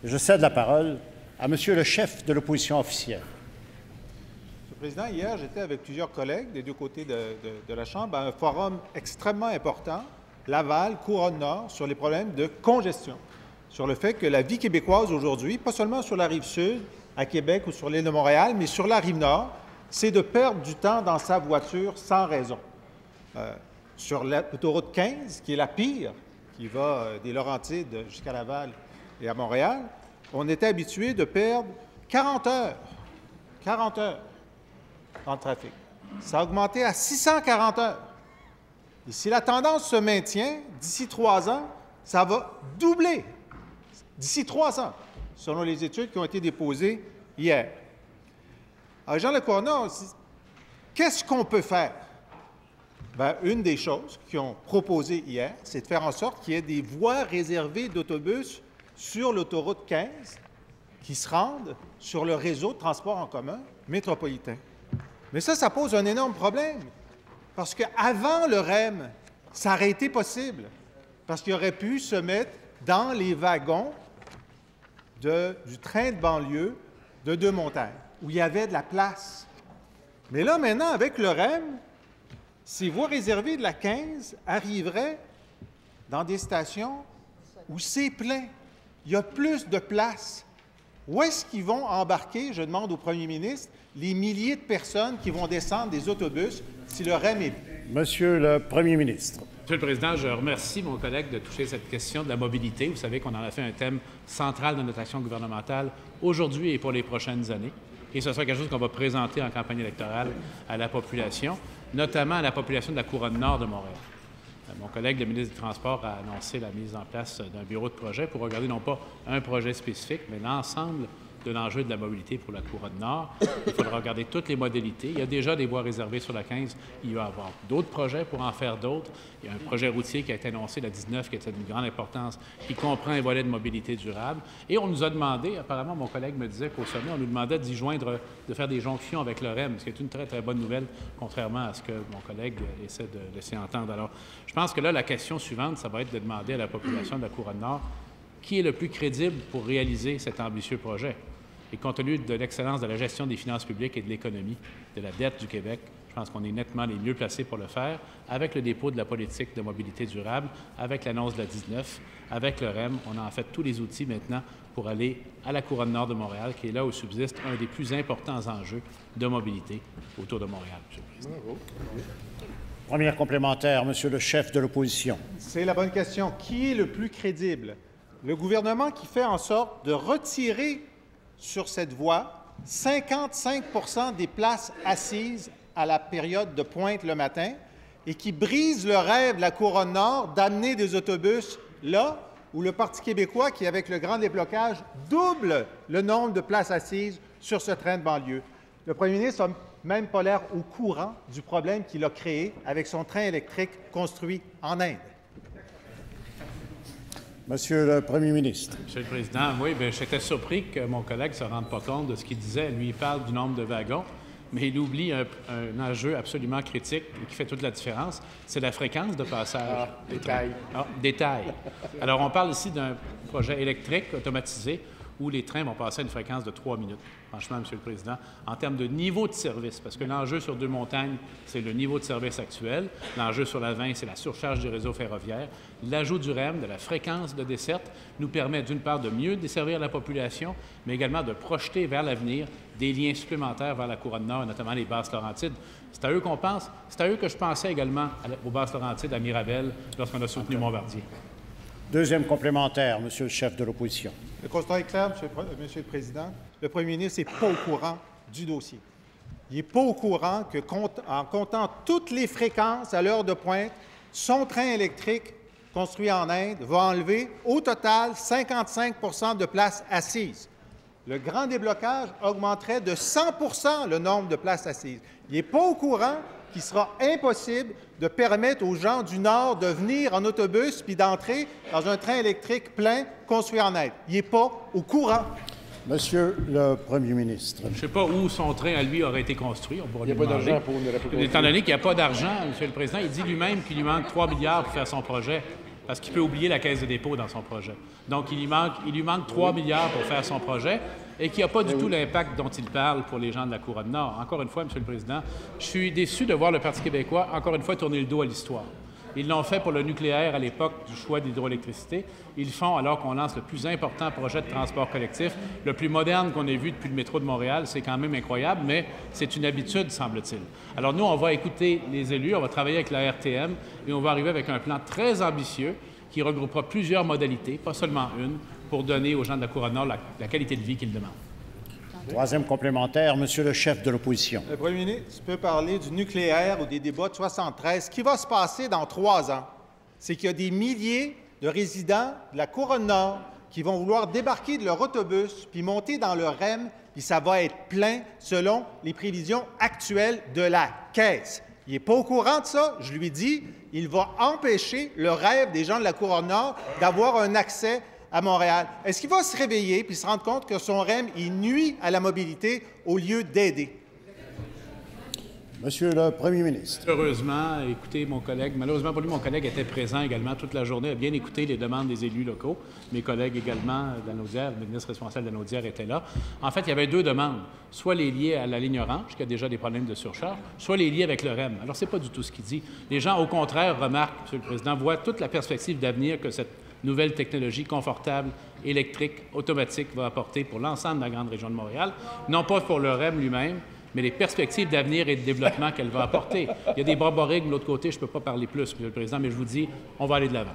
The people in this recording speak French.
Je cède la parole à Monsieur le chef de l'opposition officielle. Monsieur le Président, hier, j'étais avec plusieurs collègues des deux côtés de la Chambre à un forum extrêmement important, Laval, Couronne-Nord, sur les problèmes de congestion, sur le fait que la vie québécoise aujourd'hui, pas seulement sur la Rive-Sud, à Québec ou sur l'île de Montréal, mais sur la Rive-Nord, c'est de perdre du temps dans sa voiture sans raison. Sur l'autoroute 15, qui est la pire, qui va des Laurentides jusqu'à Laval et à Montréal, on était habitué de perdre 40 heures dans le trafic. Ça a augmenté à 640 heures. Et si la tendance se maintient, d'ici 3 ans, ça va doubler. D'ici 3 ans, selon les études qui ont été déposées hier. Alors, Jean Lecornu, qu'est-ce qu'on peut faire? Bien, une des choses qu'ils ont proposées hier, c'est de faire en sorte qu'il y ait des voies réservées d'autobus sur l'autoroute 15 qui se rendent sur le réseau de transport en commun métropolitain. Mais ça pose un énorme problème, parce qu'avant le REM, ça aurait été possible, parce qu'il aurait pu se mettre dans les wagons du train de banlieue de Deux-Montagnes, où il y avait de la place. Mais là, maintenant, avec le REM, ces voies réservées de la 15 arriveraient dans des stations où c'est plein. Il y a plus de place. Où est-ce qu'ils vont embarquer, je demande au premier ministre, les milliers de personnes qui vont descendre des autobus si le REM est... Monsieur le premier ministre. Monsieur le Président, je remercie mon collègue de toucher cette question de la mobilité. Vous savez qu'on en a fait un thème central de notre action gouvernementale aujourd'hui et pour les prochaines années. Et ce sera quelque chose qu'on va présenter en campagne électorale à la population, notamment à la population de la Couronne-Nord de Montréal. Mon collègue, le ministre des Transports, a annoncé la mise en place d'un bureau de projet pour regarder non pas un projet spécifique, mais l'ensemble de l'enjeu de la mobilité pour la Couronne-Nord. Il faudra regarder toutes les modalités. Il y a déjà des voies réservées sur la 15. Il va y avoir d'autres projets pour en faire d'autres. Il y a un projet routier qui a été annoncé, la 19, qui est d'une grande importance, qui comprend un volet de mobilité durable. Et on nous a demandé, apparemment, mon collègue me disait qu'au sommet, on nous demandait d'y joindre, de faire des jonctions avec le REM, ce qui est une très, très bonne nouvelle, contrairement à ce que mon collègue essaie de laisser entendre. Alors, je pense que là, la question suivante, ça va être de demander à la population de la Couronne-Nord qui est le plus crédible pour réaliser cet ambitieux projet. Et compte tenu de l'excellence de la gestion des finances publiques et de l'économie, de la dette du Québec, je pense qu'on est nettement les mieux placés pour le faire, avec le dépôt de la politique de mobilité durable, avec l'annonce de la 19, avec le REM. On a en fait tous les outils maintenant pour aller à la Couronne-Nord de Montréal, qui est là où subsiste un des plus importants enjeux de mobilité autour de Montréal, Monsieur le Président. Première complémentaire, Monsieur le chef de l'opposition. C'est la bonne question. Qui est le plus crédible? Le gouvernement qui fait en sorte de retirer sur cette voie 55 des places assises à la période de pointe le matin et qui brise le rêve de la Couronne-Nord d'amener des autobus là où le Parti québécois, qui avec le grand déblocage, double le nombre de places assises sur ce train de banlieue. Le premier ministre n'a même pas l'air au courant du problème qu'il a créé avec son train électrique construit en Inde. Monsieur le premier ministre. Monsieur le Président, oui, j'étais surpris que mon collègue ne se rende pas compte de ce qu'il disait. Lui, il parle du nombre de wagons, mais il oublie un enjeu absolument critique et qui fait toute la différence, c'est la fréquence de passage. Détail. Détail. Alors, on parle ici d'un projet électrique automatisé où les trains vont passer à une fréquence de 3 minutes. Franchement, Monsieur le Président, en termes de niveau de service, parce que l'enjeu sur Deux-Montagnes, c'est le niveau de service actuel. L'enjeu sur la 20, c'est la surcharge du réseau ferroviaire. L'ajout du REM, de la fréquence de desserte, nous permet d'une part de mieux desservir la population, mais également de projeter vers l'avenir des liens supplémentaires vers la Couronne-Nord, notamment les Basses-Laurentides. C'est à eux qu'on pense. C'est à eux que je pensais également aux Basses-Laurentides, à Mirabel, lorsqu'on a soutenu Bombardier. Deuxième complémentaire, Monsieur le chef de l'opposition. Le constat est clair, Monsieur le Président. Le premier ministre n'est pas au courant du dossier. Il n'est pas au courant qu'en comptant toutes les fréquences à l'heure de pointe, son train électrique construit en Inde va enlever au total 55 de places assises. Le grand déblocage augmenterait de 100 le nombre de places assises. Il n'est pas au courant qu'il sera impossible de permettre aux gens du Nord de venir en autobus puis d'entrer dans un train électrique plein construit en Inde. Il n'est pas au courant. Monsieur le premier ministre. Je ne sais pas où son train à lui aurait été construit. Il n'y a pas d'argent pour une réponse. Étant donné qu'il n'y a pas d'argent, Monsieur le Président, il dit lui-même qu'il lui manque 3 milliards pour faire son projet. parce qu'il peut oublier la Caisse de dépôt dans son projet. Donc, il lui manque 3 milliards pour faire son projet et qui n'a pas du tout l'impact dont il parle pour les gens de la Couronne-Nord. Encore une fois, M. le Président, je suis déçu de voir le Parti québécois, encore une fois, tourner le dos à l'histoire. Ils l'ont fait pour le nucléaire à l'époque du choix de l'hydroélectricité. Ils le font alors qu'on lance le plus important projet de transport collectif, le plus moderne qu'on ait vu depuis le métro de Montréal. C'est quand même incroyable, mais c'est une habitude, semble-t-il. Alors nous, on va écouter les élus, on va travailler avec la RTM et on va arriver avec un plan très ambitieux qui regroupera plusieurs modalités, pas seulement une, pour donner aux gens de la Couronne-Nord la qualité de vie qu'ils demandent. Troisième complémentaire, Monsieur le chef de l'opposition. Le premier ministre peut parler du nucléaire ou des débats de 73. Ce qui va se passer dans 3 ans, c'est qu'il y a des milliers de résidents de la Couronne-Nord qui vont vouloir débarquer de leur autobus puis monter dans le REM, puis ça va être plein selon les prévisions actuelles de la Caisse. Il n'est pas au courant de ça. Je lui dis, il va empêcher le rêve des gens de la Couronne-Nord d'avoir un accès à Montréal. Est-ce qu'il va se réveiller puis se rendre compte que son REM, il nuit à la mobilité au lieu d'aider? Monsieur le premier ministre. Heureusement, écoutez, mon collègue, malheureusement pour lui, mon collègue était présent également toute la journée, a bien écouté les demandes des élus locaux. Mes collègues également d'Anaudière, le ministre responsable d'Anaudière était là. En fait, il y avait 2 demandes, soit les liées à la ligne orange, qui a déjà des problèmes de surcharge, soit les liées avec le REM. Alors, c'est pas du tout ce qu'il dit. Les gens, au contraire, remarquent, Monsieur le Président, voient toute la perspective d'avenir que cette nouvelle technologie confortable, électrique, automatique va apporter pour l'ensemble de la grande région de Montréal, non pas pour le REM lui-même, mais les perspectives d'avenir et de développement qu'elle va apporter. Il y a des barbarigues de l'autre côté, je ne peux pas parler plus, Monsieur le Président, mais je vous dis, on va aller de l'avant.